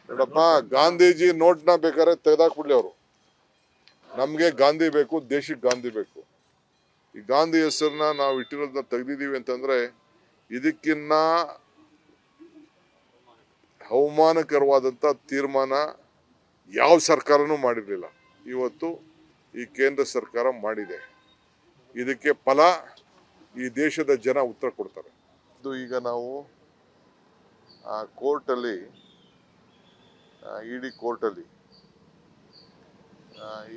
ನೋಡಪ್ಪ, ಗಾಂಧೀಜಿ ನೋಟ್ನ ಬೇಕಾದ್ರೆ ತೆಗೆದಾಕ್ಬಿಡ್ಲಿ ಅವರು. ನಮ್ಗೆ ಗಾಂಧಿ ಬೇಕು, ದೇಶಕ್ಕೆ ಗಾಂಧಿ ಬೇಕು. ಈ ಗಾಂಧಿ ಹೆಸರನ್ನ ನಾವು ಇಟ್ಟಿರೋದನ್ನ ತೆಗ್ದಿದೀವಿ ಅಂತಂದ್ರೆ ಇದಕ್ಕಿನ್ನ ಅವಮಾನಕರವಾದಂತ ತೀರ್ಮಾನ ಯಾವ ಸರ್ಕಾರನೂ ಮಾಡಿರಲಿಲ್ಲ. ಇವತ್ತು ಈ ಕೇಂದ್ರ ಸರ್ಕಾರ ಮಾಡಿದೆ. ಇದಕ್ಕೆ ಫಲ ಈ ದೇಶದ ಜನ ಉತ್ತರ ಕೊಡ್ತಾರೆ. ಇದು ಈಗ ನಾವು ಕೋರ್ಟಲ್ಲಿ, ಇಡಿ ಕೋರ್ಟಲ್ಲಿ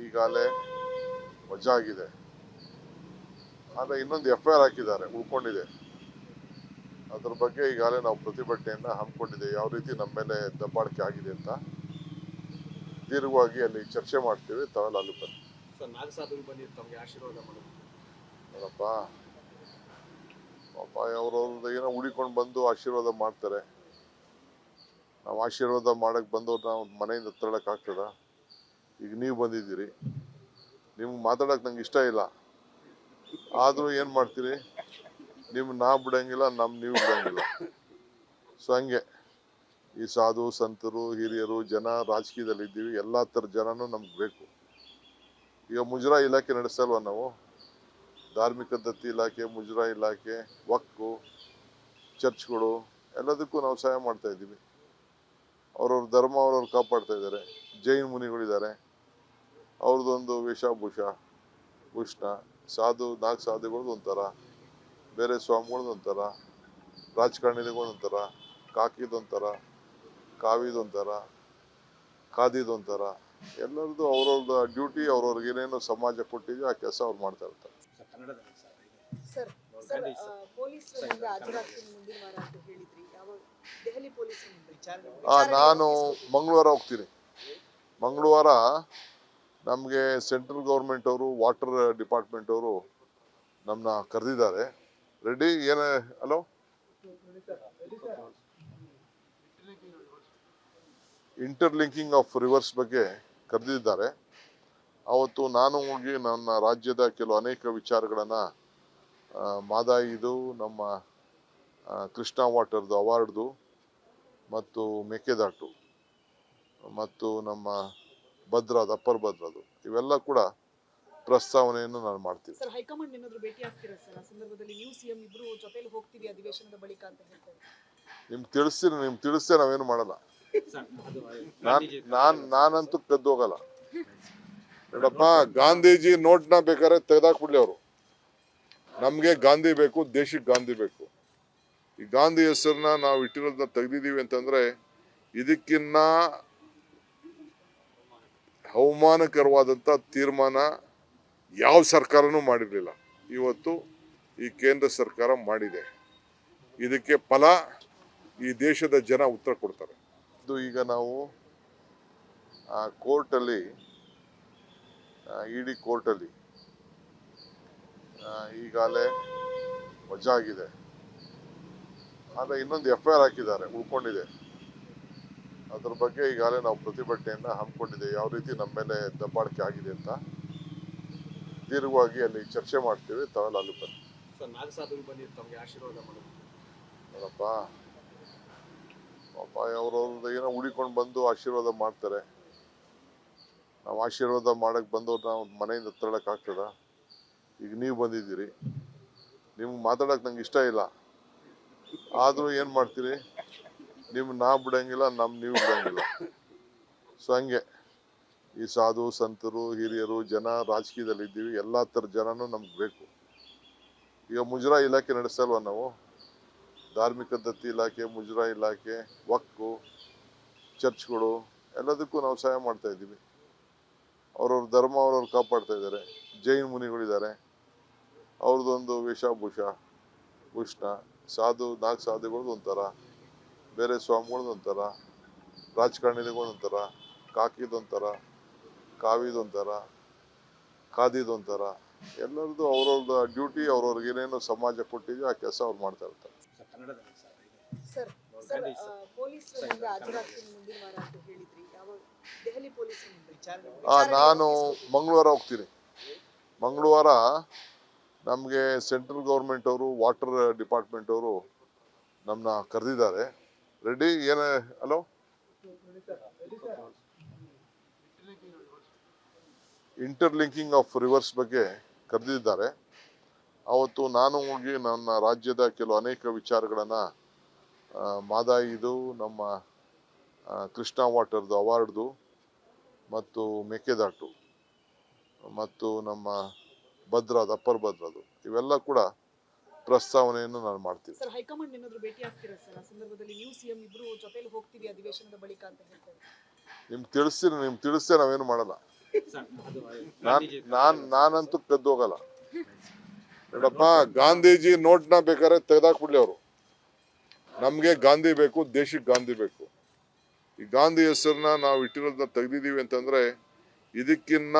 ಈಗಾಗಲೇ ವಜಾ ಆಗಿದೆ. ಆದರೆ ಇನ್ನೊಂದು FIR ಹಾಕಿದ್ದಾರೆ, ಉಳ್ಕೊಂಡಿದೆ. ಅದ್ರ ಬಗ್ಗೆ ಈಗಾಗಲೇ ನಾವು ಪ್ರತಿಭಟನೆಯನ್ನ ಹಮ್ಮಿಕೊಂಡಿದ್ದೇವೆ. ಯಾವ ರೀತಿ ನಮ್ಮ ಮೇಲೆ ದಬ್ಬಾಳಿಕೆ ಆಗಿದೆ ಅಂತ ದೀರ್ಘವಾಗಿ ಅಲ್ಲಿ ಚರ್ಚೆ ಮಾಡ್ತೀವಿ. ತಾವೆಲ್ಲ ಅಲ್ಲಿ ಬನ್ನಿ. ನೋಡಪ್ಪ, ಪಾಪ ಅವ್ರವ್ರದ್ದು ಏನೋ ಹುಡಿಕೊಂಡು ಬಂದು ಆಶೀರ್ವಾದ ಮಾಡ್ತಾರೆ. ನಾವು ಆಶೀರ್ವಾದ ಮಾಡಕ್ ಬಂದವ್ರು ನಾವು ಮನೆಯಿಂದ ತರಳಕ್ ಆಗ್ತದ? ಈಗ ನೀವು ಬಂದಿದ್ದೀರಿ, ನಿಮ್ಗೆ ಮಾತಾಡಕ್ ನಂಗೆ ಇಷ್ಟ ಇಲ್ಲ. ಆದ್ರೂ ಏನ್ ಮಾಡ್ತೀರಿ? ನಾ ಬಿಡಂಗಿಲ್ಲ, ನೀವು ಬಿಡಂಗಿಲ್ಲ. ಸೊ ಹಂಗೆ ಈ ಸಾಧು ಸಂತರು, ಹಿರಿಯರು, ಜನ ರಾಜಕೀಯದಲ್ಲಿ ಇದ್ದೀವಿ. ಎಲ್ಲಾ ತರ ಜನನೂ ನಮ್ಗೆ ಬೇಕು. ಈಗ ಮುಜರಾ ಇಲಾಖೆ ನಡೆಸಲ್ವ ನಾವು? ಧಾರ್ಮಿಕ ದತ್ತಿ ಇಲಾಖೆ, ಮುಜರಾ ಇಲಾಖೆ, ವಕ್ಫು, ಚರ್ಚ್ಗಳು ಎಲ್ಲದಕ್ಕೂ ನಾವು ಸಹಾಯ ಮಾಡ್ತಾ ಇದ್ದೀವಿ. ಅವ್ರವ್ರ ಧರ್ಮ ಅವ್ರವ್ರು ಕಾಪಾಡ್ತಾ ಇದ್ದಾರೆ. ಜೈನ್ ಮುನಿಗಳಿದ್ದಾರೆ, ಅವ್ರದ್ದೊಂದು ವೇಷಭೂಷ ಭೂಷಣ. ನಾಲ್ಕು ಸಾಧುಗಳದ್ದು ಒಂಥರ, ಬೇರೆ ಸ್ವಾಮಿಗಳದ್ದು ಒಂಥರ, ರಾಜಕಾರಣಿಗಳೊಂಥರ, ಕಾಕಿದೊಂಥರ, ಕಾವಿದೊಂಥರ, ಖಾದಿದೊಂಥರ. ಎಲ್ಲರದ್ದು ಅವ್ರವ್ರದ್ದು ಡ್ಯೂಟಿ, ಅವ್ರವ್ರಿಗೆ ಏನೇನು ಸಮಾಜ ಕೊಟ್ಟಿದೆ ಆ ಕೆಲಸ ಅವ್ರು ಮಾಡ್ತಾ ಇರ್ತಾರೆ. ನಾನು ಮಂಗಳವಾರ ಹೋಗ್ತೀನಿ. ಮಂಗಳವಾರ ನಮಗೆ ಸೆಂಟ್ರಲ್ ಗೌರ್ಮೆಂಟ್ ಅವರು, ವಾಟರ್ ಡಿಪಾರ್ಟ್ಮೆಂಟ್ ಅವರು ನಮ್ಮನ್ನ ಕರೆದಿದ್ದಾರೆ. Ready hello, interlinking of reverse ಬಗ್ಗೆ ಕರೆದಿದ್ದಾರೆ. ಅವತ್ತು ನಾನು ಹೋಗಿ ನನ್ನ ರಾಜ್ಯದ ಅನೇಕ ವಿಚಾರಗಳನ್ನ, ಮಾದಾಯಿದು, ನಮ್ಮ ಕೃಷ್ಣಾ ವಾಟರ್ದು ಅವಾರ್ಡ್ದು, ಮತ್ತು ಮೇಕೆದಾಟು, ಮತ್ತು ನಮ್ಮ ಭದ್ರಾದ ಅಪ್ಪರ್ ಭದ್ರದು, ಇವೆಲ್ಲ ಕೂಡ ಪ್ರಸ್ತಾವನೆಯನ್ನು ನಾನು ಮಾಡ್ತೀನಿ. ಸರ್, ಹೈಕಮಾಂಡ್ ಏನಾದರೂ ಭೇಟಿ ಆಗ್ತೀರಾ ಸರ್? ಆ ಸಂದರ್ಭದಲ್ಲಿ ನೀವು ಸಿಎಂ ಇಬ್ರು ಜೊತೆಲಿ ಹೋಗ್ತೀವಿ ಅಧಿವೇಶನದ ಬಳಿಕ ಅಂತ ಹೇಳ್ತಾರೆ. ನಿಮ್ಗೆ ತಿಳಿಸ್ತೇ ನಾವೇನು ಮಾಡಲ್ಲ. ನಾನಂತೂ ಕದ್ದು ಹೋಗಲ್ಲ. ನೋಡಪ್ಪ, ಗಾಂಧೀಜಿ ನೋಟ್ನ ಬೇಕಾದ್ರೆ ತೆಗೆದಾಕ್ಬಿಡ್ಲಿ ಅವರು. ನಮ್ಗೆ ಗಾಂಧಿ ಬೇಕು, ದೇಶಕ್ಕೆ ಗಾಂಧಿ ಬೇಕು. ಈ ಗಾಂಧಿ ಹೆಸರನ್ನ ನಾವು ಇಟ್ಟಿರೋದನ್ನ ತೆಗ್ದಿದೀವಿ ಅಂತಂದ್ರೆ ಇದಕ್ಕಿನ್ನ ಅವಮಾನಕರವಾದಂತ ತೀರ್ಮಾನ ಯಾವ ಸರ್ಕಾರನೂ ಮಾಡಿರಲಿಲ್ಲ. ಇವತ್ತು ಈ ಕೇಂದ್ರ ಸರ್ಕಾರ ಮಾಡಿದೆ. ಇದಕ್ಕೆ ಫಲ ಈ ದೇಶದ ಜನ ಉತ್ತರ ಕೊಡ್ತಾರೆ. ಇದು ಈಗ ನಾವು ಕೋರ್ಟಲ್ಲಿ, ಇಡಿ ಕೋರ್ಟಲ್ಲಿ ಈಗಾಗಲೇ ವಜಾ ಆಗಿದೆ. ಆದರೆ ಇನ್ನೊಂದು FIR ಹಾಕಿದ್ದಾರೆ, ಉಳ್ಕೊಂಡಿದೆ. ಅದ್ರ ಬಗ್ಗೆ ಈಗಾಗಲೇ ನಾವು ಪ್ರತಿಭಟನೆಯನ್ನ ಹಮ್ಮಿಕೊಂಡಿದ್ದೇವೆ. ಯಾವ ರೀತಿ ನಮ್ಮ ಮೇಲೆ ದಬ್ಬಾಳಿಕೆ ಆಗಿದೆ ಅಂತ ದೀರ್ಘವಾಗಿ ಅಲ್ಲಿ ಚರ್ಚೆ ಮಾಡ್ತೀವಿ. ತಾವೆಲ್ಲ ಅಲ್ಲಿ ಬನ್ನಿ. ನೋಡಪ್ಪ, ಪಾಪ ಅವ್ರವ್ರದ್ದು ಏನೋ ಹುಡಿಕೊಂಡು ಬಂದು ಆಶೀರ್ವಾದ ಮಾಡ್ತಾರೆ. ನಾವು ಆಶೀರ್ವಾದ ಮಾಡಕ್ ಬಂದವ್ರು ನಾವು ಮನೆಯಿಂದ ತರಳಕ್ ಆಗ್ತದ? ಈಗ ನೀವು ಬಂದಿದ್ದೀರಿ, ನಿಮ್ಗೆ ಮಾತಾಡಕ್ ನಂಗೆ ಇಷ್ಟ ಇಲ್ಲ. ಆದ್ರೂ ಏನ್ ಮಾಡ್ತೀರಿ? ನಾ ಬಿಡಂಗಿಲ್ಲ, ನೀವು ಬಿಡಂಗಿಲ್ಲ. ಸೊ ಹಂಗೆ ಈ ಸಾಧು ಸಂತರು, ಹಿರಿಯರು, ಜನ ರಾಜಕೀಯದಲ್ಲಿ ಇದ್ದೀವಿ. ಎಲ್ಲಾ ತರ ಜನನೂ ನಮ್ಗೆ ಬೇಕು. ಈಗ ಮುಜರಾ ಇಲಾಖೆ ನಡೆಸಲ್ವ ನಾವು? ಧಾರ್ಮಿಕ ದತ್ತಿ ಇಲಾಖೆ, ಮುಜರಾ ಇಲಾಖೆ, ವಕ್ಫು, ಚರ್ಚ್ಗಳು ಎಲ್ಲದಕ್ಕೂ ನಾವು ಸಹಾಯ ಮಾಡ್ತಾ ಇದ್ದೀವಿ. ಅವ್ರವ್ರ ಧರ್ಮ ಅವ್ರವ್ರು ಕಾಪಾಡ್ತಾ ಇದ್ದಾರೆ. ಜೈನ್ ಮುನಿಗಳಿದ್ದಾರೆ, ಅವ್ರದ್ದೊಂದು ವೇಷಭೂಷ ಭೂಷಣ. ನಾಲ್ಕು ಸಾಧುಗಳದ್ದು ಒಂಥರ, ಬೇರೆ ಸ್ವಾಮಿಗಳದ್ದು ಒಂಥರ, ರಾಜಕಾರಣಿಗಳೊಂಥರ, ಕಾಕಿದೊಂಥರ, ಕಾವಿದೊಂಥರ, ಖಾದಿದೊಂಥರ. ಎಲ್ಲರದ್ದು ಅವ್ರವ್ರದ್ದು ಡ್ಯೂಟಿ, ಅವ್ರವ್ರಿಗೆ ಏನೇನು ಸಮಾಜ ಕೊಟ್ಟಿದೆ ಆ ಕೆಲಸ ಅವ್ರು ಮಾಡ್ತಾ ಇರ್ತಾರೆ. ನಾನು ಮಂಗಳವಾರ ಹೋಗ್ತೀನಿ. ಮಂಗಳವಾರ ನಮಗೆ ಸೆಂಟ್ರಲ್ ಗೌರ್ಮೆಂಟ್ ಅವರು, ವಾಟರ್ ಡಿಪಾರ್ಟ್ಮೆಂಟ್ ಅವರು ನಮ್ಮನ್ನ ಕರೆದಿದ್ದಾರೆ. Ready hello, interlinking of reverse ಬಗ್ಗೆ ಕರೆದಿದ್ದಾರೆ. ಅವತ್ತು ನಾನು ಹೋಗಿ ನನ್ನ ರಾಜ್ಯದ ಕೆಲವು ಅನೇಕ ವಿಚಾರಗಳನ್ನ ಮಾದಾಯಿದು ನಮ್ಮ ಕೃಷ್ಣಾ ವಾಟರ್ದು ಅವಾರ್ಡ್ದು ಮತ್ತು ಮೇಕೆದಾಟು ಮತ್ತು ನಮ್ಮ ಭದ್ರಾದ ಅಪ್ಪರ್ ಭದ್ರದು ಇವೆಲ್ಲ ಕೂಡ ಪ್ರಸ್ತಾವನೆಯನ್ನು ನಾನು ಮಾಡ್ತೀನಿ. ಸರ್, ಹೈಕಮಾಂಡ್ ಏನಾದ್ರು ಭೇಟಿ ಆಗ್ತೀರಾ ಸರ್? ಆ ಸಂದರ್ಭದಲ್ಲಿ ನೀವು ಸಿಎಂ ಇಬ್ರು ಜೊತೆಲಿ ಹೋಗ್ತೀವಿ ಅಧಿವೇಶನದ ಬಳಿಕ ಅಂತ ಹೇಳ್ತಾರೆ. ನಿಮ್ಗೆ ತಿಳಿಸ್ತೇ ನಾವೇನು ಮಾಡಲ್ಲ. ನಾನಂತೂ ಕದ್ದು ಹೋಗಲ್ಲ. ನೋಡಪ್ಪ, ಗಾಂಧೀಜಿ ನೋಟ್ನ ಬೇಕಾದ್ರೆ ತೆಗೆದಾಕ್ಬಿಡ್ಲಿ ಅವರು. ನಮ್ಗೆ ಗಾಂಧಿ ಬೇಕು, ದೇಶಕ್ಕೆ ಗಾಂಧಿ ಬೇಕು. ಈ ಗಾಂಧಿ ಹೆಸರನ್ನ ನಾವು ಇಟ್ಟಿರೋದನ್ನ ತೆಗ್ದಿದೀವಿ ಅಂತಂದ್ರೆ ಇದಕ್ಕಿನ್ನ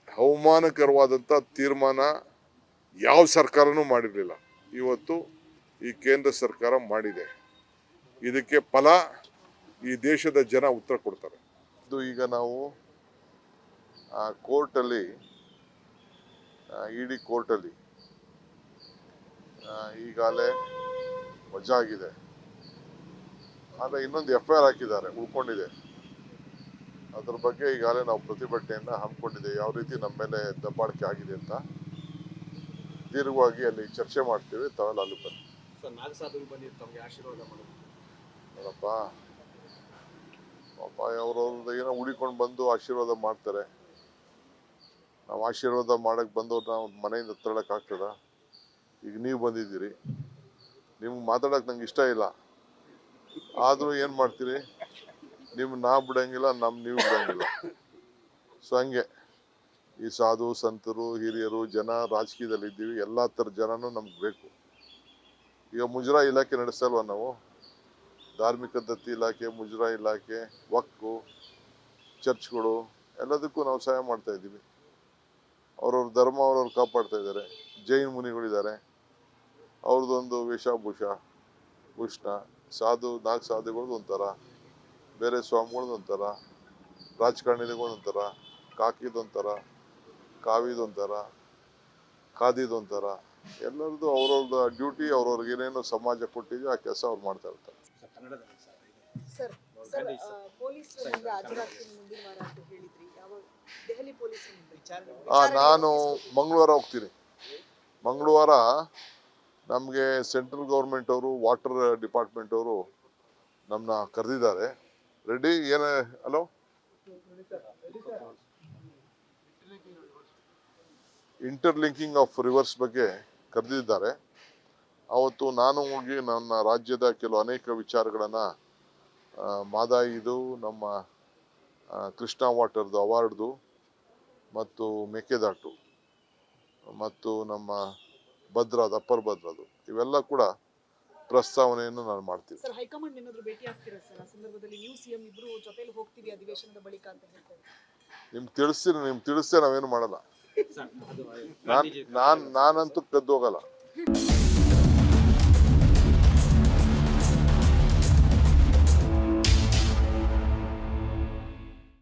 ಅವಮಾನಕರವಾದಂತ ತೀರ್ಮಾನ ಯಾವ ಸರ್ಕಾರನೂ ಮಾಡಿರಲಿಲ್ಲ. ಇವತ್ತು ಈ ಕೇಂದ್ರ ಸರ್ಕಾರ ಮಾಡಿದೆ. ಇದಕ್ಕೆ ಫಲ ಈ ದೇಶದ ಜನ ಉತ್ತರ ಕೊಡ್ತಾರೆ. ಇದು ಈಗ ನಾವು ಕೋರ್ಟಲ್ಲಿ ಇಡಿ ಕೋರ್ಟಲ್ಲಿ ಈಗಾಗಲೇ ವಜಾ ಆಗಿದೆ. ಆದರೆ ಇನ್ನೊಂದು FIR ಹಾಕಿದ್ದಾರೆ, ಉಳ್ಕೊಂಡಿದೆ. ಅದ್ರ ಬಗ್ಗೆ ಈಗಾಗಲೇ ನಾವು ಪ್ರತಿಭಟನೆಯನ್ನ ಹಮ್ಮಿಕೊಂಡಿದ್ದೇವೆ. ಯಾವ ರೀತಿ ನಮ್ಮ ಮೇಲೆ ದಬ್ಬಾಳಿಕೆ ಆಗಿದೆ ಅಂತ ದೀರ್ಘವಾಗಿ ಅಲ್ಲಿ ಚರ್ಚೆ ಮಾಡ್ತೀವಿ. ತಾವೆಲ್ಲ ಅಲ್ಲಿ ಬನ್ನಿ. ನೋಡಪ್ಪ, ಅವ್ರವ್ರದ್ದು ಏನೋ ಹುಡಿಕೊಂಡು ಬಂದು ಆಶೀರ್ವಾದ ಮಾಡ್ತಾರೆ. ನಾವು ಆಶೀರ್ವಾದ ಮಾಡಕ್ ಬಂದವ್ರು ನಾವು ಮನೆಯಿಂದ ತರಳಕ್ ಆಗ್ತದ? ಈಗ ನೀವು ಬಂದಿದ್ದೀರಿ, ನಿಮ್ಗೆ ಮಾತಾಡಕ್ ನಂಗೆ ಇಷ್ಟ ಇಲ್ಲ. ಆದ್ರೂ ಏನ್ ಮಾಡ್ತೀರಿ? ನಾ ಬಿಡಂಗಿಲ್ಲ, ನೀವು ಬಿಡಂಗಿಲ್ಲ. ಸೊ ಹಂಗೆ ಈ ಸಾಧು ಸಂತರು, ಹಿರಿಯರು, ಜನ ರಾಜಕೀಯದಲ್ಲಿ ಇದ್ದೀವಿ. ಎಲ್ಲಾ ಥರ ಜನನೂ ನಮ್ಗೆ ಬೇಕು. ಈಗ ಮುಜರಾ ಇಲಾಖೆ ನಡೆಸ್ತಾ ಇಲ್ವಾ ನಾವು? ಧಾರ್ಮಿಕ ದತ್ತಿ ಇಲಾಖೆ, ಮುಜರಾ ಇಲಾಖೆ, ವಕ್ಫು, ಚರ್ಚ್ಗಳು ಎಲ್ಲದಕ್ಕೂ ನಾವು ಸಹಾಯ ಮಾಡ್ತಾ ಇದ್ದೀವಿ. ಅವ್ರವ್ರ ಧರ್ಮ ಅವ್ರವ್ರು ಕಾಪಾಡ್ತಾ ಇದ್ದಾರೆ. ಜೈನ್ ಮುನಿಗಳಿದ್ದಾರೆ, ಅವ್ರದ್ದೊಂದು ವೇಷಭೂಷ ಭೂಷಣ. ನಾಲ್ಕು ಸಾಧುಗಳದ್ದು ಒಂಥರ, ಬೇರೆ ಸ್ವಾಮಿಗಳದ್ದು ಒಂಥರ, ರಾಜಕಾರಣಿಗಳೊಂಥರ, ಕಾಕಿದೊಂಥರ, ಕಾವಿದೊಂಥರ, ಖಾದಿದೊಂಥರ. ಎಲ್ಲರದ್ದು ಅವ್ರವ್ರದ್ದು ಡ್ಯೂಟಿ, ಅವ್ರವ್ರಿಗೆ ಏನೇನು ಸಮಾಜ ಕೊಟ್ಟಿದೆಯೋ ಆ ಕೆಲಸ ಅವ್ರು ಮಾಡ್ತಾ ಇರ್ತಾರೆ. ಸರ್, ಪೊಲೀಸರ ಮುಂದೆ ಹಾಜರಾಗ್ತೀನಿ ಮುಂದಿನ ವಾರ ಅಂತ ಹೇಳಿದ್ರಿ. ಯಾವಾಗ? ದೆಹಲಿ ಪೊಲೀಸರ ಮುಂದೆ ನಾನು ಮಂಗಳವಾರ ಹೋಗ್ತೀನಿ. ಮಂಗಳವಾರ ನಮಗೆ ಸೆಂಟ್ರಲ್ ಗೌರ್ಮೆಂಟ್ ಅವರು, ವಾಟರ್ ಡಿಪಾರ್ಟ್ಮೆಂಟ್ ಅವರು ನಮ್ಮನ್ನ ಕರೆದಿದ್ದಾರೆ. Ready? Hello, interlinking of reverse ಬಗ್ಗೆ ಕರೆದಿದ್ದಾರೆ. ಅವತ್ತು ನಾನು ಹೋಗಿ ನನ್ನ ರಾಜ್ಯದ ಕೆಲವು ಅನೇಕ ವಿಚಾರಗಳನ್ನ ಮಾದಾಯಿದು ನಮ್ಮ ಕೃಷ್ಣಾ ವಾಟರ್ದು ಅವಾರ್ಡ್ದು ಮತ್ತು ಮೇಕೆದಾಟು ಮತ್ತು ನಮ್ಮ ಭದ್ರಾದ ಅಪ್ಪರ್ ಭದ್ರದು ಇವೆಲ್ಲ ಕೂಡ ಪ್ರಸ್ತಾವನೆಯನ್ನು ನಾನು ಮಾಡ್ತೀನಿ. ಸರ್, ಹೈಕಮಾಂಡ್ ಏನಾದ್ರು ಭೇಟಿ ಆಗ್ತೀರಾ ಸರ್? ಆ ಸಂದರ್ಭದಲ್ಲಿ ನೀವು ಸಿಎಂ ಇಬ್ರು ಜೊತೆಲಿ ಹೋಗ್ತೀವಿ ಅಧಿವೇಶನದ ಬಳಿಕ ಅಂತ ಹೇಳ್ತಾರೆ. ನಿಮ್ಗೆ ತಿಳಿಸ್ತೇ ನಾವೇನು ಮಾಡಲ್ಲ. ನಾನಂತೂ ಕದ್ದು ಹೋಗಲ್ಲ.